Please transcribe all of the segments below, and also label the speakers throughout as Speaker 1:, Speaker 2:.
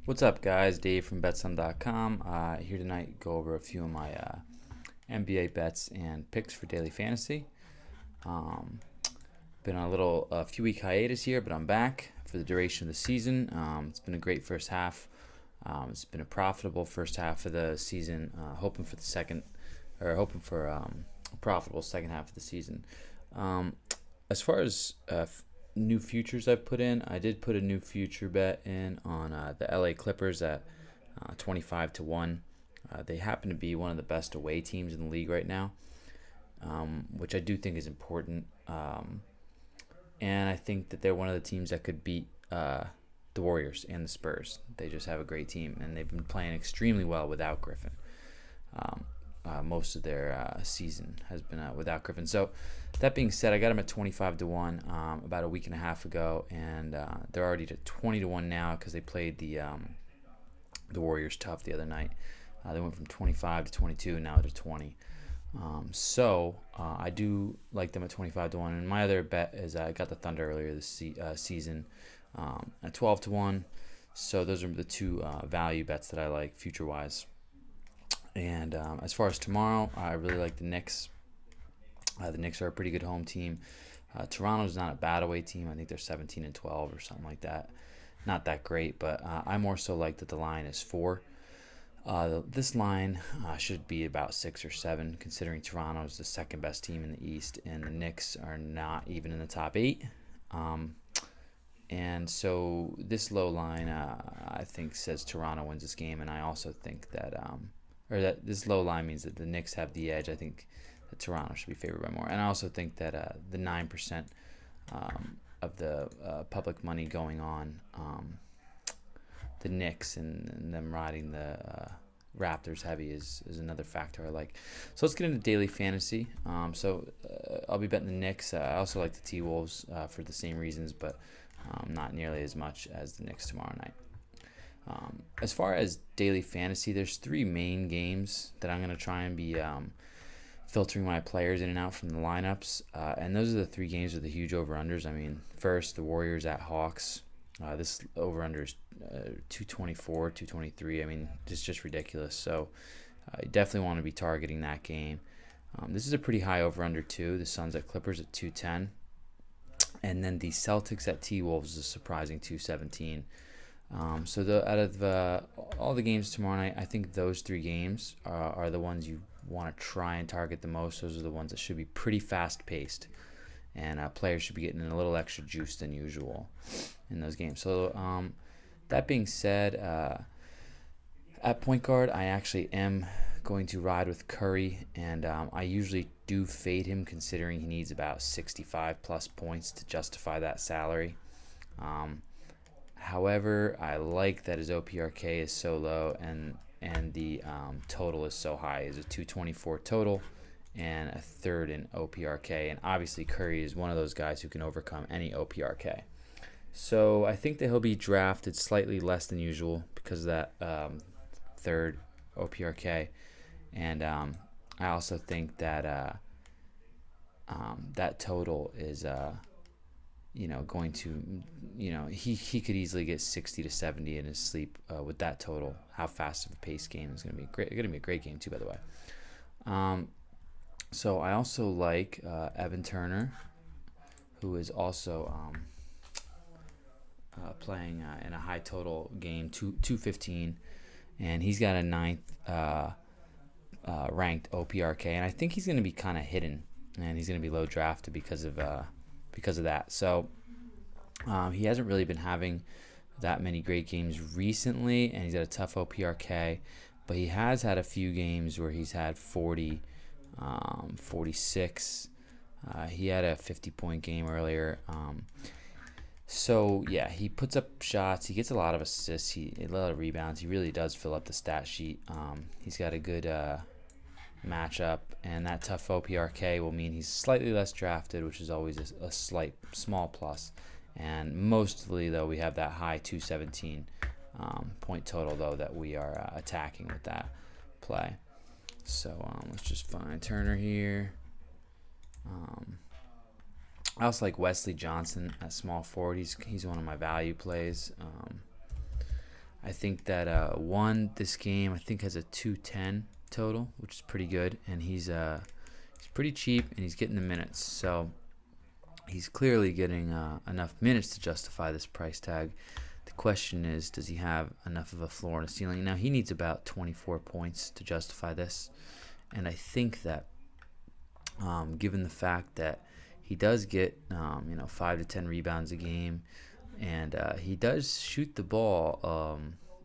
Speaker 1: What's up, guys? Dave from betsum.com. Here tonight, go over a few of my NBA bets and picks for daily fantasy. Um, Been on a few week hiatus here, but I'm back for the duration of the season. It's been a great first half. It's been a profitable first half of the season. Hoping for a profitable second half of the season. Um, as far as new futures I've put in, I did put a new future bet in on the LA Clippers at 25 to 1. They happen to be one of the best away teams in the league right now, which I do think is important. And I think that they're one of the teams that could beat the Warriors and the Spurs. They just have a great team, and they've been playing extremely well without Griffin. Most of their season has been without Griffin. So that being said, I got them at 25 to 1 about a week and a half ago, and they're already to 20 to 1 now because they played the Warriors tough the other night. They went from 25 to 22, and now to 20. I do like them at 25 to 1. And my other bet is I got the Thunder earlier this season at 12 to 1. So those are the two value bets that I like future wise. And as far as tomorrow, I really like the Knicks. The Knicks are a pretty good home team. Toronto's not a bad away team. I think they're 17 and 12 or something like that. Not that great, but I more so like that the line is 4. This line should be about 6 or 7, considering Toronto is the second best team in the East, and the Knicks are not even in the top 8. And so this low line, I think, says Toronto wins this game, and I also think that that this low line means that the Knicks have the edge. I think that Toronto should be favored by more, and I also think that the 9% of the public money going on the Knicks and them riding the Raptors heavy is another factor I like. So let's get into daily fantasy. I'll be betting the Knicks. I also like the T-Wolves for the same reasons, but not nearly as much as the Knicks tomorrow night. As far as daily fantasy, there's 3 main games that I'm going to try and be filtering my players in and out from the lineups. And those are the 3 games with the huge over-unders. I mean, first, the Warriors at Hawks. This over-under is 224, 223. I mean, it's just ridiculous. So you definitely want to be targeting that game. This is a pretty high over-under, too. The Suns at Clippers at 210. And then the Celtics at T-Wolves is a surprising 217. Out of all the games tomorrow night, I think those 3 games are the ones you want to try and target the most. Those are the ones that should be pretty fast-paced, and players should be getting a little extra juice than usual in those games. So that being said, at point guard, I actually am going to ride with Curry, and I usually do fade him considering he needs about 65-plus points to justify that salary. However, I like that his OPRK is so low and the total is so high. It's a 224 total and a third in OPRK. And obviously, Curry is one of those guys who can overcome any OPRK. So I think that he'll be drafted slightly less than usual because of that third OPRK. And I also think that that total is going to, he could easily get 60 to 70 in his sleep with that total. How fast of a pace game is going to be great. It's going to be a great game too, by the way. So I also like Evan Turner, who is also playing in a high total game, 215, and he's got a 9th ranked OPRK, and I think he's going to be kind of hidden, and he's going to be low drafted because of that. So he hasn't really been having that many great games recently, and he's got a tough OPRK, but he has had a few games where he's had 40, 46. He had a 50-point game earlier. He puts up shots. He gets a lot of assists. A lot of rebounds. He really does fill up the stat sheet. He's got a good matchup, and that tough OPRK will mean he's slightly less drafted, which is always a small plus. And mostly, though, we have that high 217 point total, though, that we are attacking with that play. So let's just find Turner here. I also like Wesley Johnson at small forward. He's one of my value plays. I think that this game I think has a 210 total, which is pretty good, and he's pretty cheap and he's getting the minutes, so he's clearly getting enough minutes to justify this price tag. The question is, does he have enough of a floor and a ceiling? Now, he needs about 24 points to justify this, and I think that given the fact that he does get 5 to 10 rebounds a game, and he does shoot the ball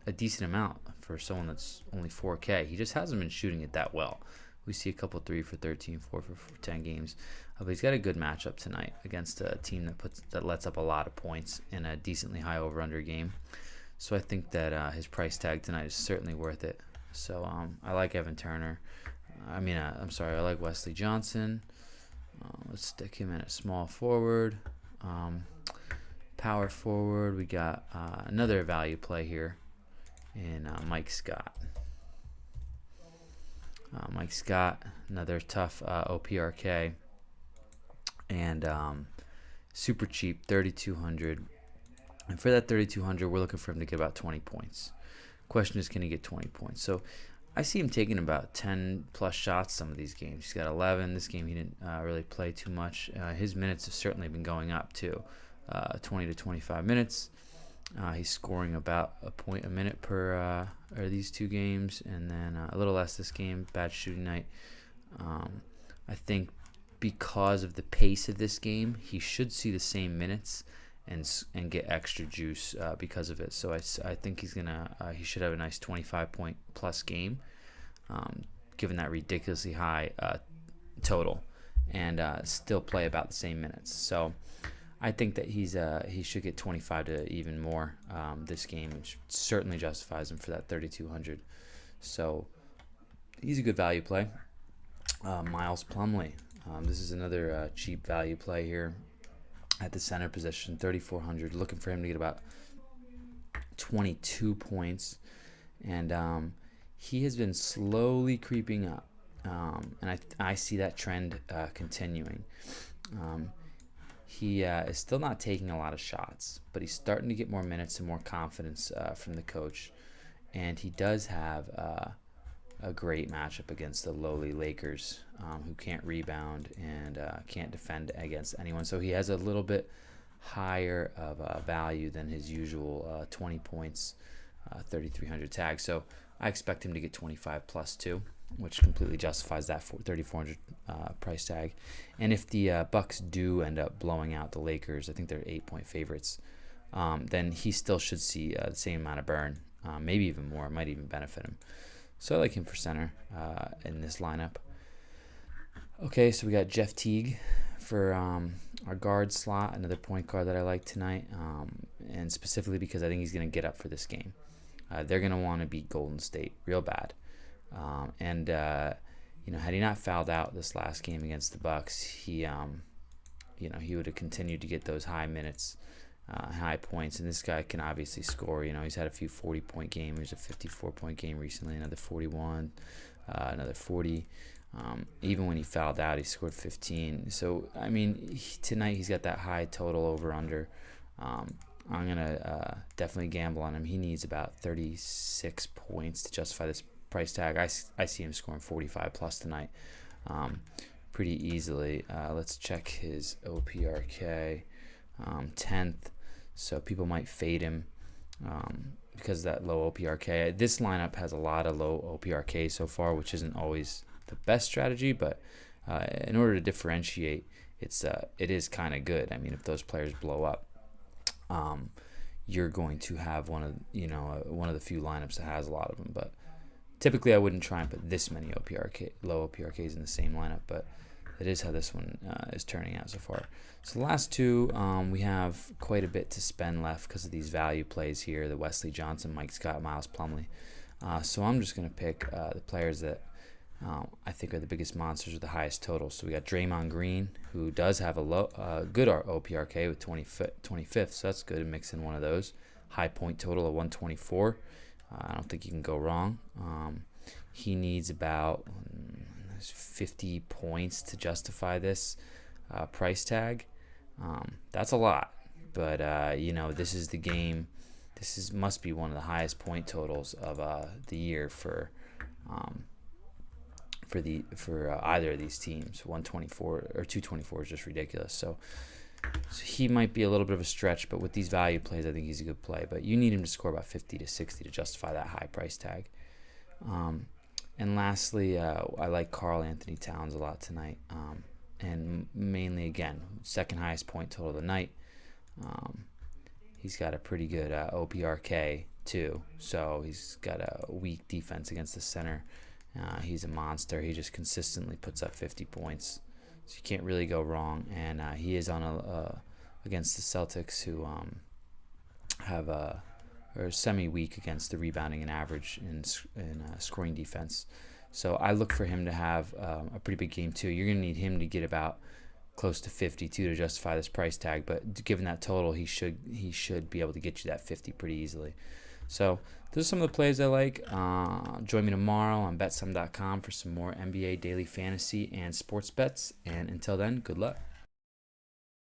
Speaker 1: a decent amount for someone that's only 4K. He just hasn't been shooting it that well. We see a couple 3 for 13, 4 for 10 games. But he's got a good matchup tonight against a team that lets up a lot of points in a decently high over-under game. So I think that his price tag tonight is certainly worth it. So I like Evan Turner. I like Wesley Johnson. Let's stick him in at small forward. Power forward, we got another value play here in Mike Scott. Mike Scott, another tough OPRK, and super cheap, 3,200. And for that 3,200, we're looking for him to get about 20 points. Question is, can he get 20 points? So I see him taking about 10 plus shots some of these games. He's got 11. This game he didn't really play too much. His minutes have certainly been going up too, 20 to 25 minutes. He's scoring about a point a minute per these two games, and then a little less this game. Bad shooting night. I think because of the pace of this game, he should see the same minutes and get extra juice because of it. So I think he should have a nice 25-point plus game, given that ridiculously high total, and still play about the same minutes. So I think that he should get 25 to even more this game, which certainly justifies him for that 3,200. So he's a good value play. Miles Plumlee. This is another cheap value play here at the center position, 3,400. Looking for him to get about 22 points, and he has been slowly creeping up, and I see that trend continuing. He is still not taking a lot of shots, but he's starting to get more minutes and more confidence from the coach. And he does have a great matchup against the lowly Lakers, who can't rebound and can't defend against anyone. So he has a little bit higher of value than his usual 20 points, 3,300 tag. So I expect him to get 25 plus too, which completely justifies that 3,400 price tag. And if the Bucks do end up blowing out the Lakers, I think they're 8-point favorites, then he still should see the same amount of burn, maybe even more. It might even benefit him. So I like him for center in this lineup. Okay, so we got Jeff Teague for our guard slot, another point guard that I like tonight, and specifically because I think he's going to get up for this game. They're going to want to beat Golden State real bad. Had he not fouled out this last game against the Bucks, he would have continued to get those high minutes, high points. And this guy can obviously score. He's had a few 40-point games. There's a 54-point game recently, another 41, another 40. Even when he fouled out, he scored 15. So, tonight he's got that high total over-under. I'm going to definitely gamble on him. He needs about 36 points to justify this price tag. I see him scoring 45 plus tonight pretty easily. Let's check his OPRK, 10th. So people might fade him because of that low OPRK. This lineup has a lot of low OPRK so far, which isn't always the best strategy, but in order to differentiate, it is kind of good. If those players blow up, you're going to have one of the few lineups that has a lot of them. But typically, I wouldn't try and put this many low OPRKs in the same lineup, but that is how this one is turning out so far. So the last two, we have quite a bit to spend left because of these value plays here, the Wesley Johnson, Mike Scott, Miles Plumlee. So I'm just going to pick the players that I think are the biggest monsters with the highest totals. So we got Draymond Green, who does have a good OPRK with 25th, so that's good to mix in one of those. High point total of 124. I don't think you can go wrong. He needs about 50 points to justify this price tag. That's a lot, but this is the game must be one of the highest point totals of the year for either of these teams. 124 or 224 is just ridiculous. So he might be a little bit of a stretch, but with these value plays, I think he's a good play. But you need him to score about 50 to 60 to justify that high price tag. And lastly, I like Karl Anthony Towns a lot tonight. And mainly, again, second highest point total of the night. He's got a pretty good OPRK too, so he's got a weak defense against the center. He's a monster. He just consistently puts up 50 points, so you can't really go wrong. And he is on against the Celtics, who are semi-weak against the rebounding and average in scoring defense. So I look for him to have a pretty big game too. You're going to need him to get about close to 52 to justify this price tag, but given that total, he should be able to get you that 50 pretty easily. So those are some of the plays I like. Join me tomorrow on betsum.com for some more NBA daily fantasy and sports bets. And until then, good luck.